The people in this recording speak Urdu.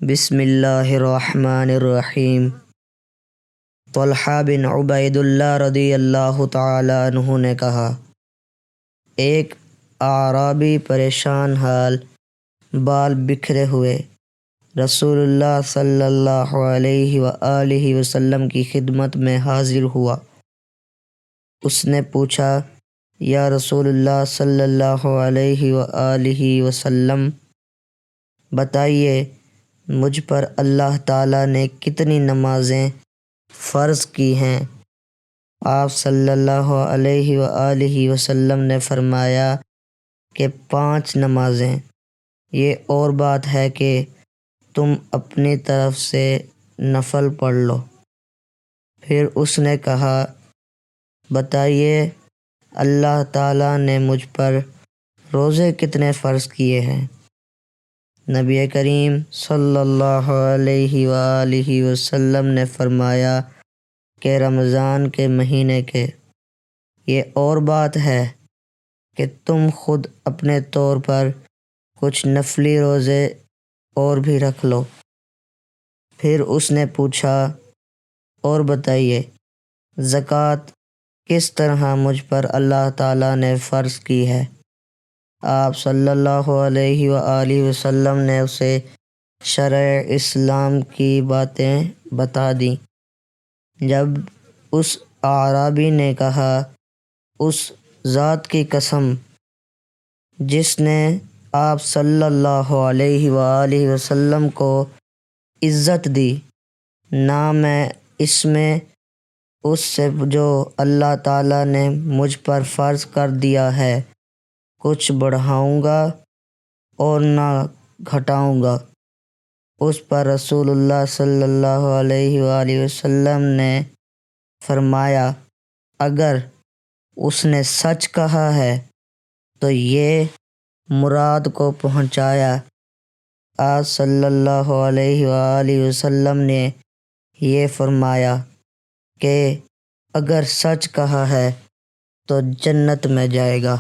بسم اللہ الرحمن الرحیم۔ طلحہ بن عبید اللہ رضی اللہ تعالی عنہ نے کہا، ایک اعرابی پریشان حال، بال بکھرے ہوئے، رسول اللہ صلی اللہ علیہ وآلہ وسلم کی خدمت میں حاضر ہوا۔ اس نے پوچھا، یا رسول اللہ صلی اللہ علیہ وآلہ وسلم، بتائیے مجھ پر اللہ تعالیٰ نے کتنی نمازیں فرض کی ہیں؟ آپ صلی اللہ علیہ وآلہ وسلم نے فرمایا کہ 5 نمازیں۔ یہ اور بات ہے کہ تم اپنی طرف سے نفل پڑھ لو۔ پھر اس نے کہا، بتائیے اللہ تعالیٰ نے مجھ پر روزے کتنے فرض کیے ہیں؟ نبی کریم صلی اللہ علیہ وآلہ وسلم نے فرمایا کہ رمضان کے مہینے کے۔ یہ اور بات ہے کہ تم خود اپنے طور پر کچھ نفلی روزے اور بھی رکھ لو۔ پھر اس نے پوچھا، اور بتائیے زکوٰۃ کس طرح مجھ پر اللہ تعالیٰ نے فرض کی ہے؟ آپ صلی اللہ علیہ وآلہ وسلم نے اسے شرع اسلام کی باتیں بتا دیں۔ جب اس اعرابی نے کہا، اس ذات کی قسم جس نے آپ صلی اللہ علیہ وآلہ وسلم کو عزت دی، نہ میں اس میں اس سے جو اللہ تعالیٰ نے مجھ پر فرض کر دیا ہے کچھ بڑھاؤں گا اور نہ گھٹاؤں گا۔ اس پر رسول اللہ صلی اللہ علیہ وآلہ وسلم نے فرمایا، اگر اس نے سچ کہا ہے تو یہ مراد کو پہنچایا۔ آپ صلی اللہ علیہ وآلہ وسلم نے یہ فرمایا کہ اگر سچ کہا ہے تو جنت میں جائے گا۔